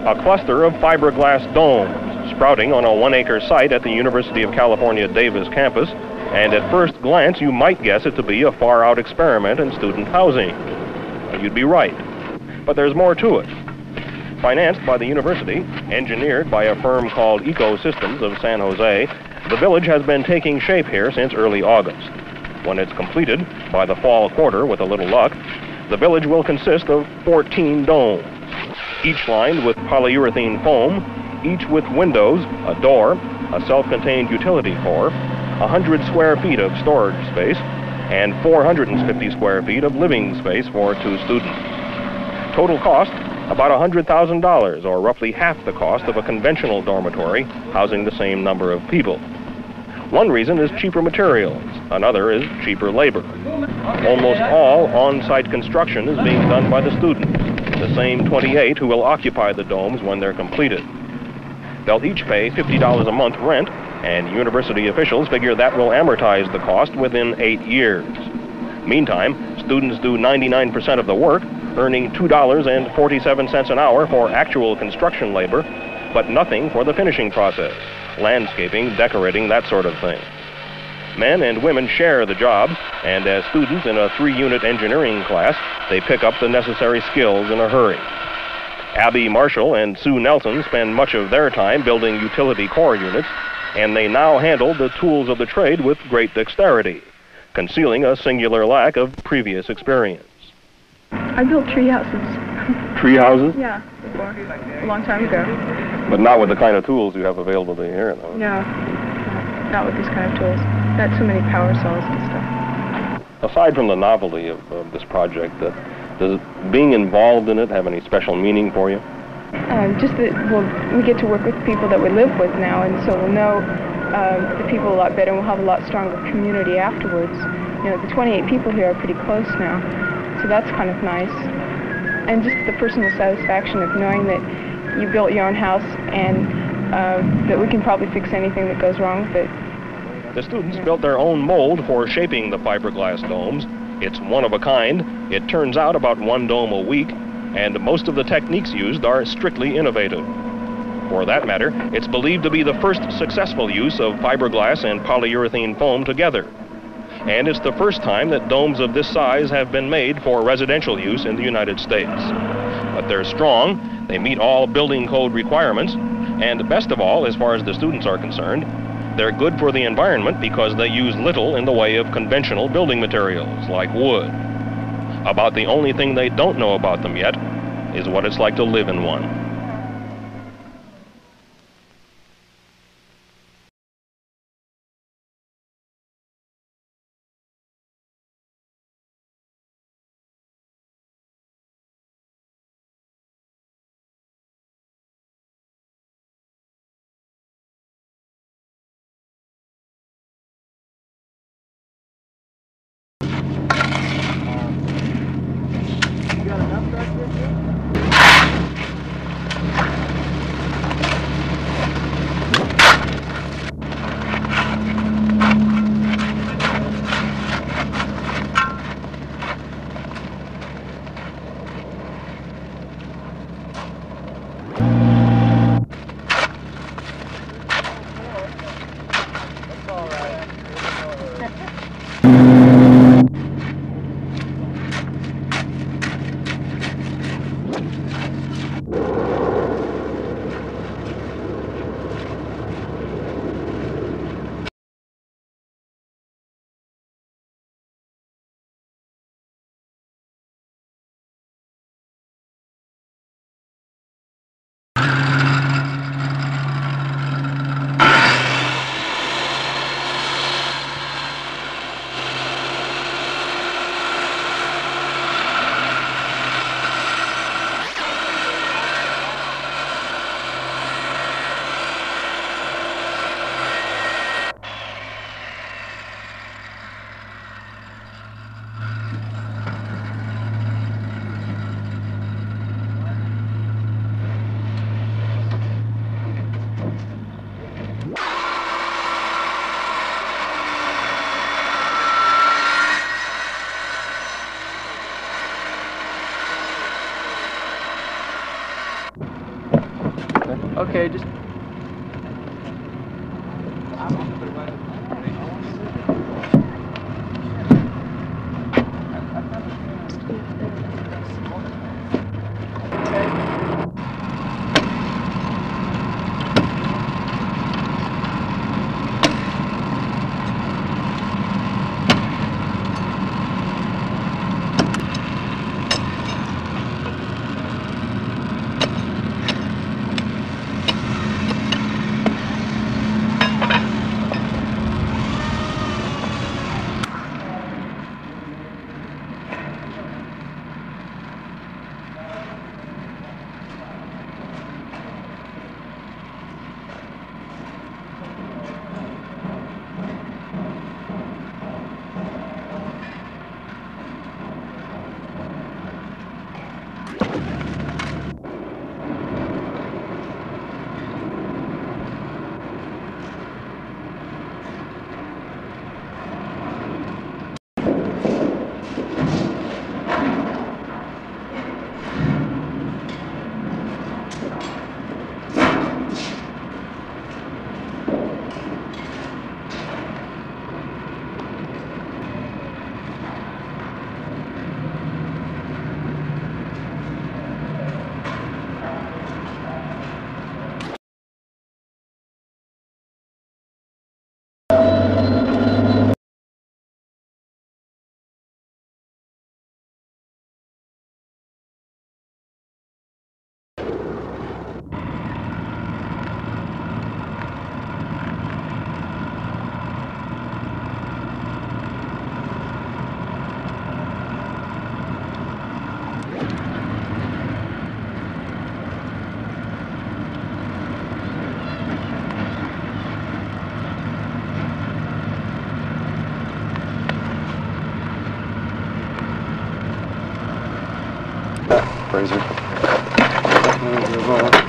a cluster of fiberglass domes sprouting on a 1-acre site at the University of California, Davis campus, and at first glance you might guess it to be a far-out experiment in student housing. You'd be right, but there's more to it. Financed by the university, engineered by a firm called Ecosystems of San Jose, the village has been taking shape here since early August. When it's completed, by the fall quarter with a little luck, the village will consist of 14 domes, each lined with polyurethane foam, each with windows, a door, a self-contained utility core, 100 square feet of storage space, and 450 square feet of living space for 2 students. Total cost, about $100,000, or roughly half the cost of a conventional dormitory housing the same number of people. One reason is cheaper materials, another is cheaper labor. Almost all on-site construction is being done by the students, the same 28 who will occupy the domes when they're completed. They'll each pay $50 a month rent, and university officials figure that will amortize the cost within 8 years. Meantime, students do 99% of the work, earning $2.47 an hour for actual construction labor, but nothing for the finishing process, landscaping, decorating, that sort of thing. Men and women share the jobs, and as students in a 3-unit engineering class, they pick up the necessary skills in a hurry. Abby Marshall and Sue Nelson spend much of their time building utility core units, and they now handle the tools of the trade with great dexterity, concealing a singular lack of previous experience. I built tree houses. Tree houses? Yeah, before, a long time ago. But not with the kind of tools you have available to you here, though. No, not with these kind of tools. Not so many power saws and stuff. Aside from the novelty of this project, does being involved in it have any special meaning for you? Just that, well, we get to work with people that we live with now, and so we'll know the people a lot better, and we'll have a lot stronger community afterwards. You know, the 28 people here are pretty close now, so that's kind of nice. And just the personal satisfaction of knowing that you built your own house and that we can probably fix anything that goes wrong with it. The students built their own mold for shaping the fiberglass domes. It's one of a kind. It turns out about 1 dome a week, and most of the techniques used are strictly innovative. For that matter, it's believed to be the first successful use of fiberglass and polyurethane foam together. And it's the first time that domes of this size have been made for residential use in the United States. But they're strong, they meet all building code requirements, and best of all, as far as the students are concerned, they're good for the environment because they use little in the way of conventional building materials, like wood. About the only thing they don't know about them yet is what it's like to live in one. Okay, just... Fraser. Somebody's watching.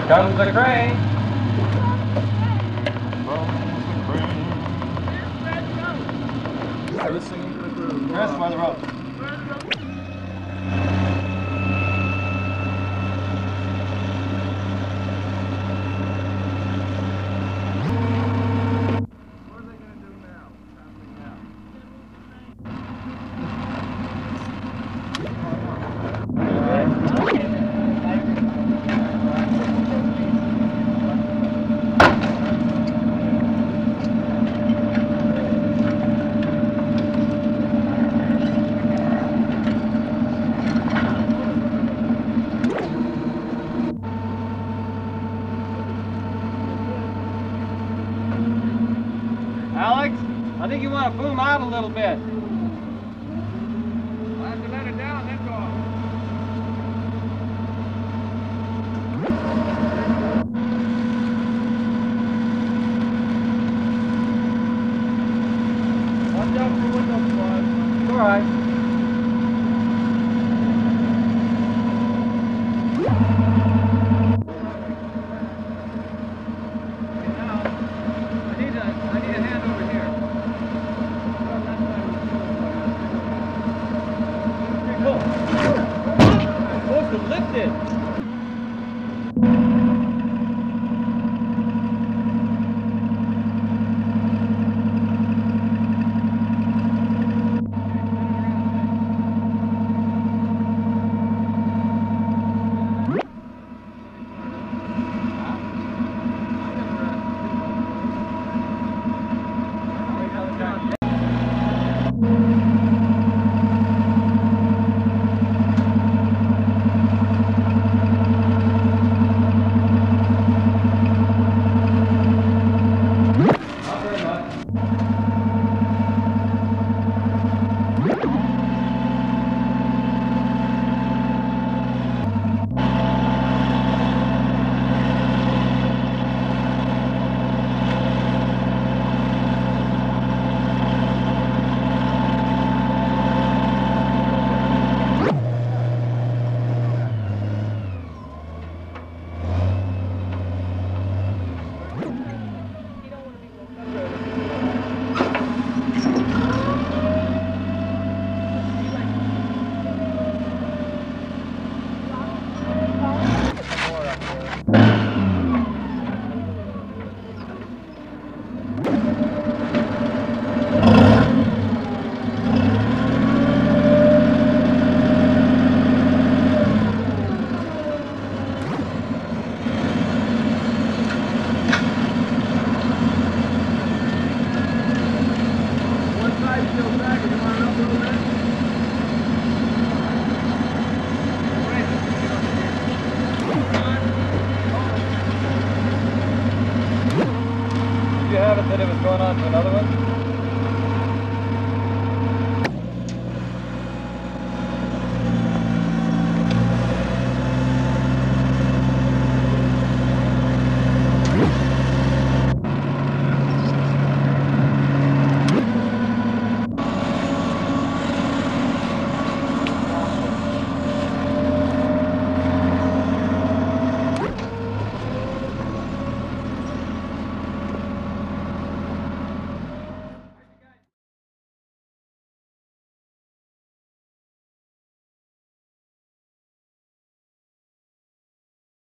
Comes the crane! Chris, by the rope. Alex, I think you want to boom out a little bit. I'll have to let it down, then go off. Watch out for window flies. It's all right. I need a hand over here. said it was going on to another one?